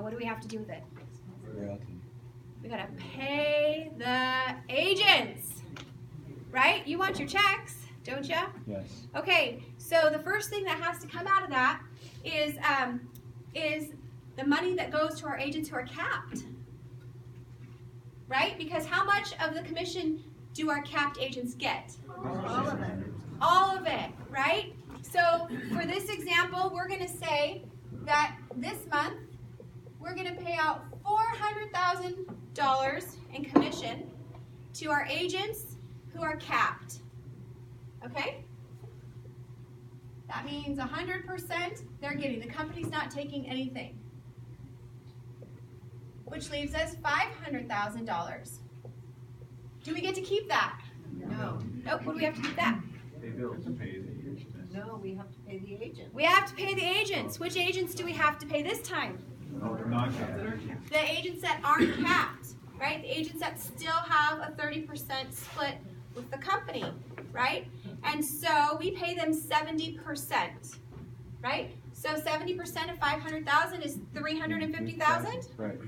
what do we have to do with it? Royalty. We gotta pay the agents, right? You want your checks, don't you? Yes. Okay, so the first thing that has to come out of that is the money that goes to our agents who are capped, right? Because how much of the commission do our capped agents get? All of it. All of it, right? So for this example, we're going to say that this month we're going to pay out $400,000 in commission to our agents who are capped. Okay? That means 100% they're getting. The company's not taking anything. Which leaves us $500,000. Do we get to keep that? No. Nope. What do we have to do with that? They bill to pay the agent. No, we have to pay the agent. We have to pay the agents. Which agents do we have to pay this time? Oh, they're not capped. The agents that aren't capped, right? The agents that still have a 30% split with the company, right? And so we pay them 70%, right? So 70% of 500,000 is 350,000. Right.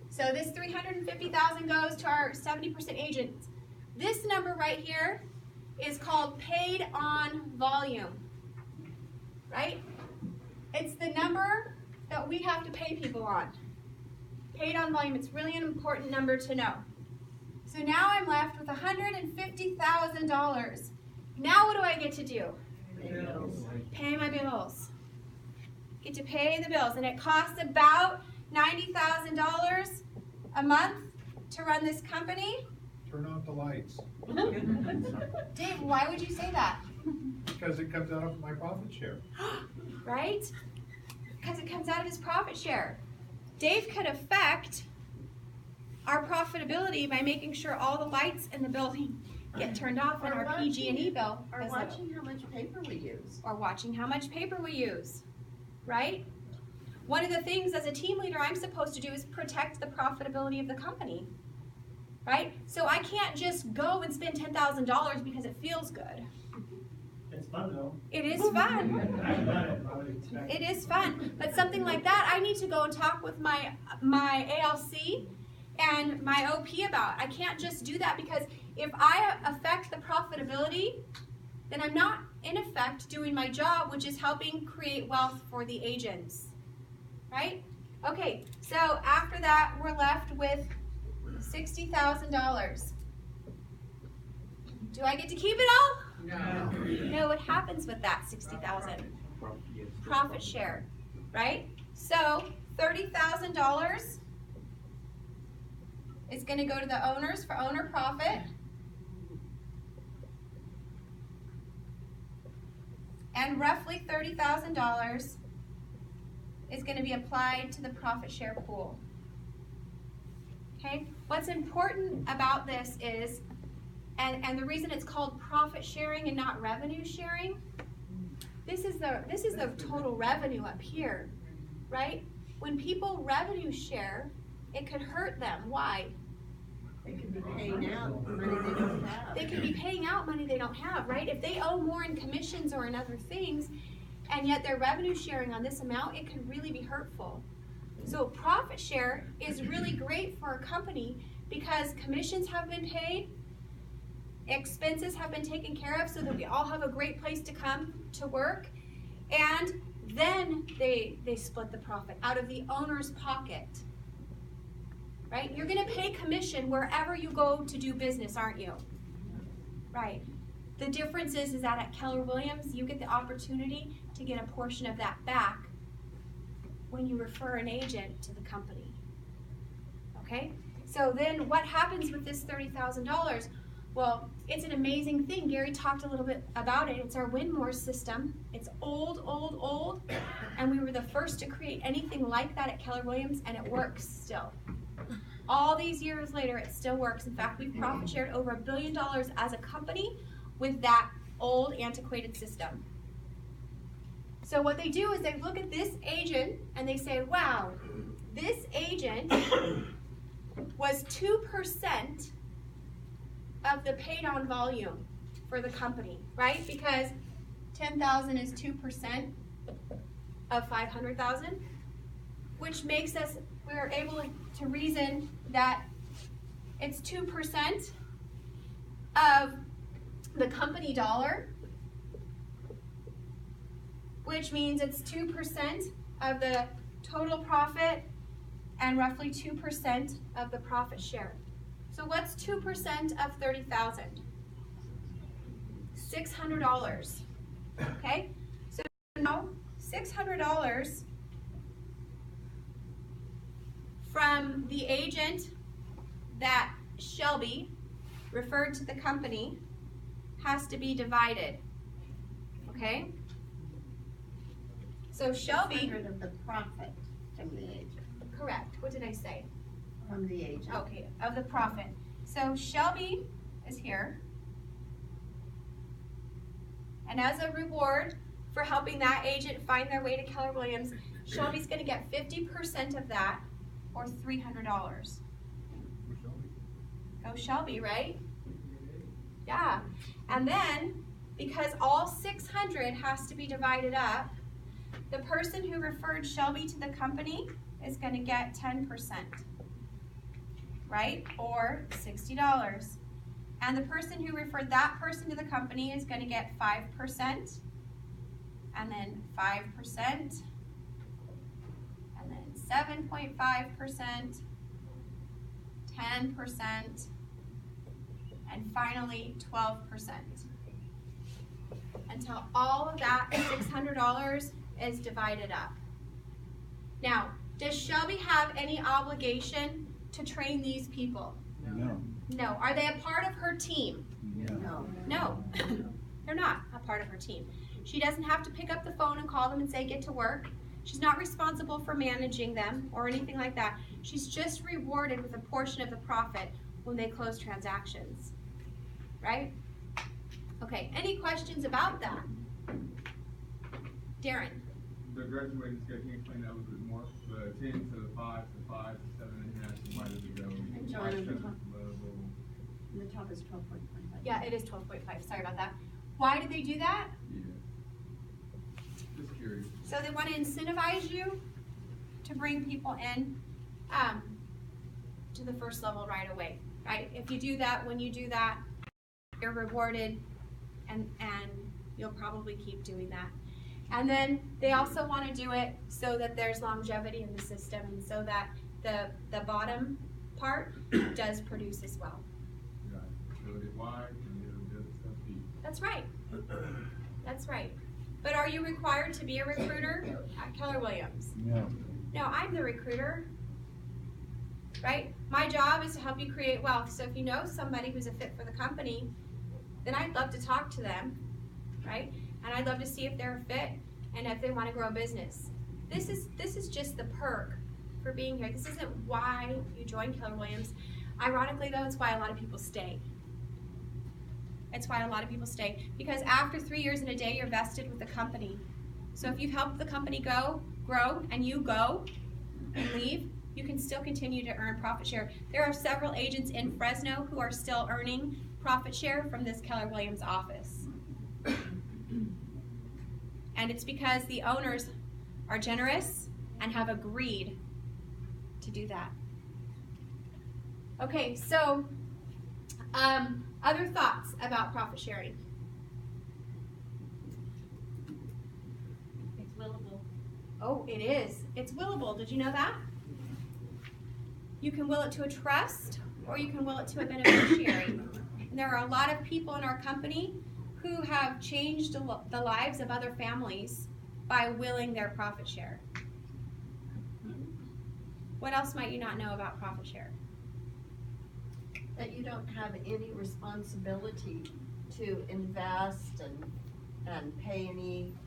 So this 350,000 goes to our 70% agents. This number right here is called paid on volume, right? It's the number that we have to pay people on. Paid on volume, it's really an important number to know. So now I'm left with $150,000. Now what do I get to do? Pay my bills. Get to pay the bills, and it costs about $90,000 a month to run this company. Turn off the lights, Dave, why would you say that? because it comes out of my profit share. Right? Because it comes out of his profit share. Dave could affect our profitability by making sure all the lights in the building get turned off and our PG&E bill Or is low. watching how much paper we use. Or watching how much paper we use, right? One of the things as a team leader I'm supposed to do is protect the profitability of the company, right? So I can't just go and spend $10,000 because it feels good. It's fun though. It is fun. I've done it. I would expect. It is fun. But something like that, I need to go and talk with my ALC and my OP about. I can't just do that because if I affect the profitability, then I'm not in effect doing my job, which is helping create wealth for the agents. Right? Okay, so after that, we're left with $60,000. Do I get to keep it all? No. No, what happens with that $60,000? Profit share, right? So $30,000 is going to go to the owners for owner profit. And roughly $30,000 is going to be applied to the profit share pool. Okay? What's important about this is, and the reason it's called profit sharing and not revenue sharing, this is the total revenue up here, right? When people revenue share, it could hurt them. Why? They could be paying out money they don't have. They could be paying out money they don't have, right? If they owe more in commissions or in other things, and yet they're revenue sharing on this amount, it could really be hurtful. So profit share is really great for a company because commissions have been paid, expenses have been taken care of so that we all have a great place to come to work, and then they split the profit out of the owner's pocket. Right? You're going to pay commission wherever you go to do business, aren't you? Right. The difference is that at Keller Williams, you get the opportunity to get a portion of that back when you refer an agent to the company. Okay? So then what happens with this $30,000? Well, it's an amazing thing. Gary talked a little bit about it. It's our Win-More system. It's old, and we were the first to create anything like that at Keller Williams, and it works still. All these years later, it still works. In fact, we've profit shared over $1 billion as a company with that old, antiquated system. So what they do is they look at this agent and they say, wow, this agent was 2% of the paid on volume for the company, right? Because 10,000 is 2% of 500,000, which makes us, we're able to reason that it's 2% of the company dollar, which means it's 2% of the total profit and roughly 2% of the profit share. So what's 2% of 30,000? $600. Okay? So now $600 from the agent that Shelby referred to the company has to be divided. Okay? So Shelby, 600 of the profit from the agent. correct. What did I say? From the agent. Okay, of the profit. So Shelby is here. And as a reward for helping that agent find their way to Keller Williams, Shelby's going to get 50% of that, or $300. Go Shelby, right? Yeah. And then, because all 600 has to be divided up, the person who referred Shelby to the company is going to get 10%, right? Or $60. And the person who referred that person to the company is going to get 5%, and then 5%, and then 7.5%, 10%, and finally 12%. Until all of that $600 is divided up. Now, does Shelby have any obligation to train these people? No. No. Are they a part of her team? No. No. They're not a part of her team. She doesn't have to pick up the phone and call them and say, get to work. She's not responsible for managing them or anything like that. She's just rewarded with a portion of the profit when they close transactions. Right? Okay, any questions about that? Darren? The graduating scale, can you explain that a little bit more? The 10 to the 5 to 5 to 7.5, why does it go? And Why Joanna, does the top. it level? And the top is 12.5. Yeah, it is 12.5. Sorry about that. Why did they do that? Yeah. Just curious. So they want to incentivize you to bring people in to the first level right away, right? If you do that, when you do that, you're rewarded, and you'll probably keep doing that. And then they also want to do it so that there's longevity in the system, and so that the bottom part does produce as well. Got it. Build it wide and it'll build itself deep. That's right. That's right. But are you required to be a recruiter at Keller Williams? No. No, I'm the recruiter, right? My job is to help you create wealth. So if you know somebody who's a fit for the company, then I'd love to talk to them, right? And I'd love to see if they're a fit and if they want to grow a business. This is just the perk for being here. This isn't why you join Keller Williams. Ironically, though, it's why a lot of people stay. It's why a lot of people stay. Because after 3 years and a day, you're vested with the company. So if you've helped the company grow, and you go and leave, you can still continue to earn profit share. There are several agents in Fresno who are still earning profit share from this Keller Williams office. And it's because the owners are generous and have agreed to do that. Okay, so other thoughts about profit sharing? It's willable. Oh, it is. It's willable. Did you know that? You can will it to a trust, or you can will it to a beneficiary. And there are a lot of people in our company who have changed the lives of other families by willing their profit share. What else might you not know about profit share? That you don't have any responsibility to invest and pay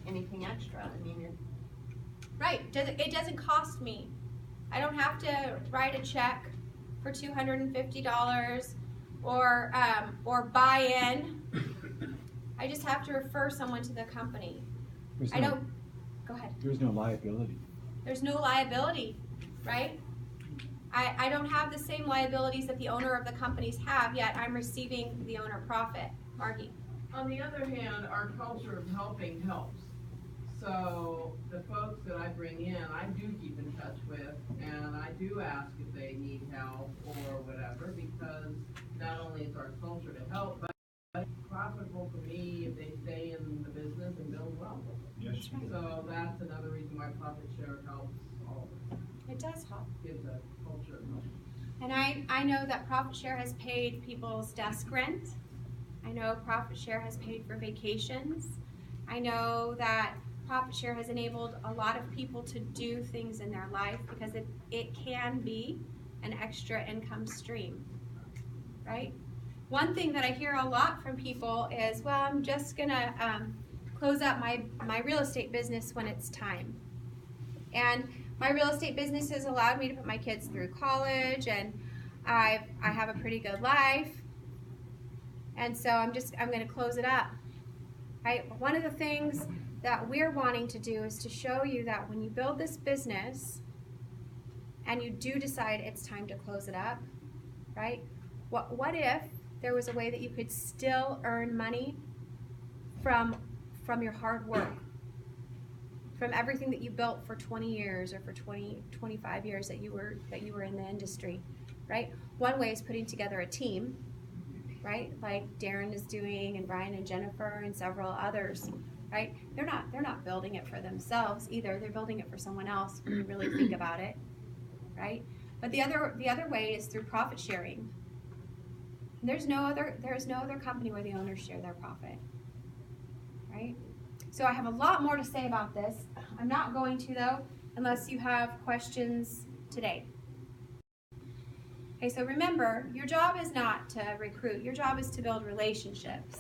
anything extra. I mean, Right. It doesn't cost me. I don't have to write a check for $250 or buy in. I just have to refer someone to the company. Go ahead. There's no liability. There's no liability, right? I don't have the same liabilities that the owner of the companies have, yet I'm receiving the owner profit. Margie? On the other hand, our culture of helping helps. So the folks that I bring in, I do keep in touch with, and I do ask if they need help or whatever, because not only is our culture to help, but it's profitable for me if they stay in the business and build well. Yes. So that's another reason why profit share helps all of us, It does help. gives a culture of help. And I know that profit share has paid people's desk rent. I know profit share has paid for vacations. I know that profit share has enabled a lot of people to do things in their life because it can be an extra income stream, right? One thing that I hear a lot from people is, well, I'm just gonna close up my real estate business when it's time. And my real estate business has allowed me to put my kids through college, and I have a pretty good life, and so I'm going to close it up. Right? One of the things that we're wanting to do is to show you that when you build this business and you do decide it's time to close it up, right? What if there was a way that you could still earn money from your hard work? From everything that you built for 20 years or for 25 years that you were in the industry, right? One way is putting together a team, right? Like Darren is doing, and Brian and Jennifer and several others, right? They're not building it for themselves either. They're building it for someone else when you really think about it, right? But the other way is through profit sharing. There's no other company where the owners share their profit, right? So I have a lot more to say about this. I'm not going to, though, unless you have questions today. Okay, so remember, your job is not to recruit. Your job is to build relationships,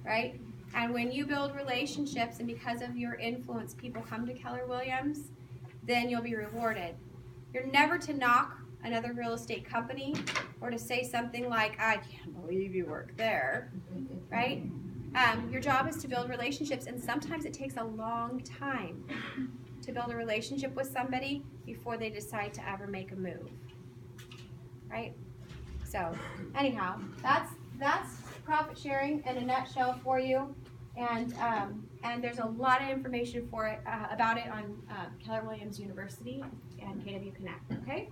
right? And when you build relationships and because of your influence, people come to Keller Williams, then you'll be rewarded. You're never to knock another real estate company or to say something like, I can't believe you work there, right? Your job is to build relationships, and sometimes it takes a long time to build a relationship with somebody before they decide to ever make a move, right? So anyhow, that's profit sharing in a nutshell for you, and there's a lot of information for it about it on Keller Williams University and KW Connect. Okay.